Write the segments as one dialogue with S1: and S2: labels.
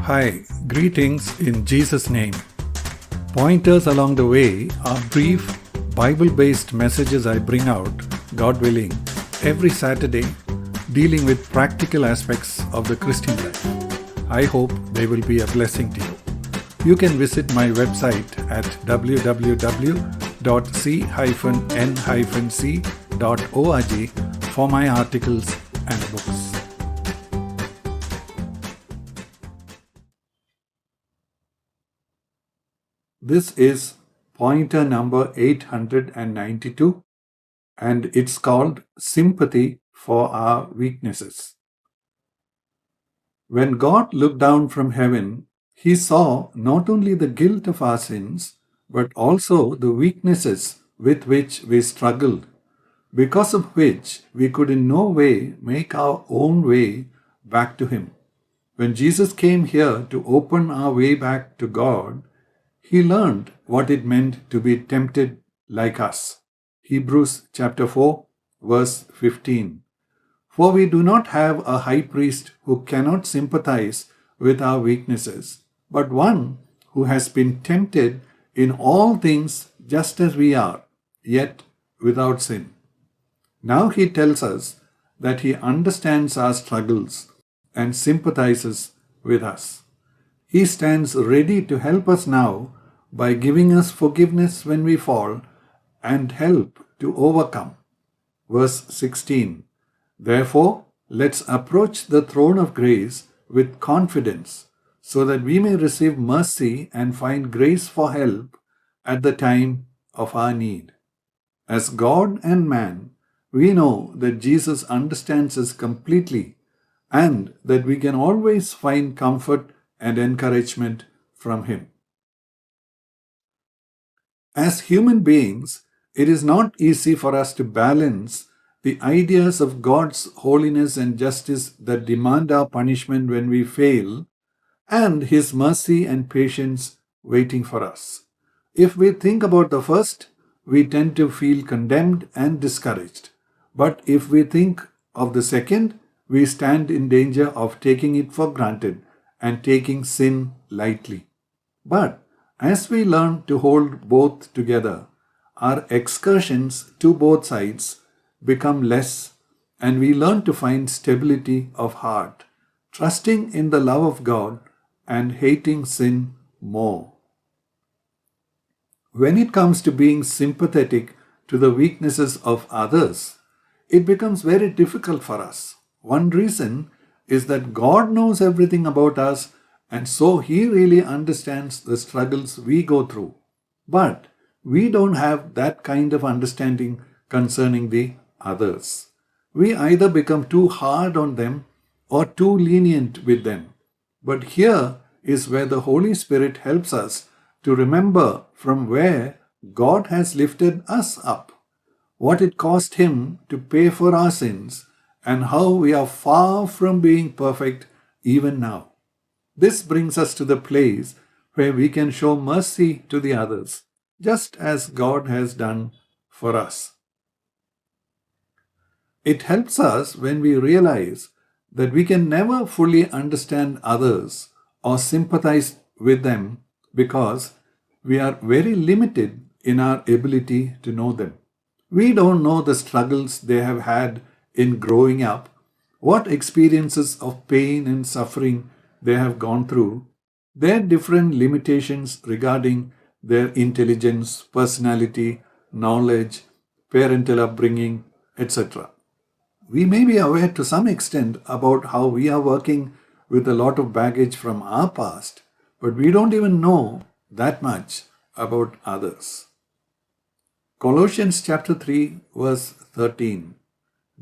S1: Hi, greetings in Jesus' name. Pointers along the way are brief, Bible based messages I bring out, God willing, every Saturday, dealing with practical aspects of the Christian life. I hope they will be a blessing to you. You can visit my website at www.c-n-c.org for my articles and books. This is pointer number 892, and it's called Sympathy for Our Weaknesses. When God looked down from heaven, He saw not only the guilt of our sins, but also the weaknesses with which we struggled, because of which we could in no way make our own way back to Him. When Jesus came here to open our way back to God, He learned what it meant to be tempted like us. Hebrews chapter 4, verse 15. For we do not have a high priest who cannot sympathize with our weaknesses, but one who has been tempted in all things just as we are, yet without sin. Now he tells us that he understands our struggles and sympathizes with us. He stands ready to help us now by giving us forgiveness when we fall and help to overcome. Verse 16. Therefore, let's approach the throne of grace with confidence so that we may receive mercy and find grace for help at the time of our need. As God and man, we know that Jesus understands us completely and that we can always find comfort and encouragement from Him. As human beings, it is not easy for us to balance the ideas of God's holiness and justice that demand our punishment when we fail, and His mercy and patience waiting for us. If we think about the first, we tend to feel condemned and discouraged. But if we think of the second, we stand in danger of taking it for granted and taking sin lightly. But as we learn to hold both together, our excursions to both sides become less, and we learn to find stability of heart, trusting in the love of God and hating sin more. When it comes to being sympathetic to the weaknesses of others, it becomes very difficult for us. One reason is that God knows everything about us, and so He really understands the struggles we go through. But we don't have that kind of understanding concerning the others. We either become too hard on them or too lenient with them. But here is where the Holy Spirit helps us to remember from where God has lifted us up, what it cost Him to pay for our sins, and how we are far from being perfect even now. This brings us to the place where we can show mercy to the others, just as God has done for us. It helps us when we realize that we can never fully understand others or sympathize with them because we are very limited in our ability to know them. We don't know the struggles they have had in growing up, what experiences of pain and suffering they have gone through, their different limitations regarding their intelligence, personality, knowledge, parental upbringing, etc. We may be aware to some extent about how we are working with a lot of baggage from our past, but we don't even know that much about others. Colossians chapter 3 verse 13.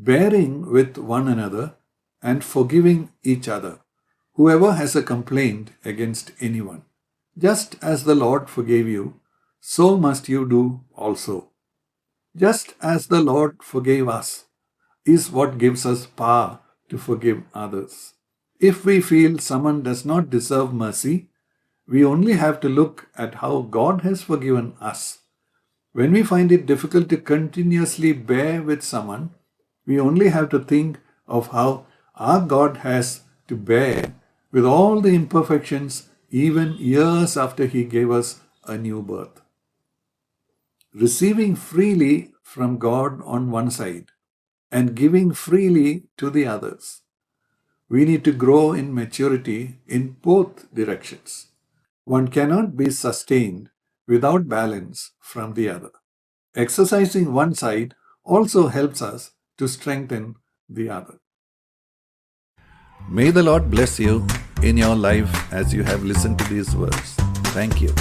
S1: Bearing with one another and forgiving each other, whoever has a complaint against anyone. Just as the Lord forgave you, so must you do also. Just as the Lord forgave us is what gives us power to forgive others. If we feel someone does not deserve mercy, we only have to look at how God has forgiven us. When we find it difficult to continuously bear with someone, we only have to think of how our God has to bear with all the imperfections, even years after He gave us a new birth. Receiving freely from God on one side and giving freely to the others. We need to grow in maturity in both directions. One cannot be sustained without balance from the other. Exercising one side also helps us to strengthen the other. May the Lord bless you in your life as you have listened to these words. Thank you.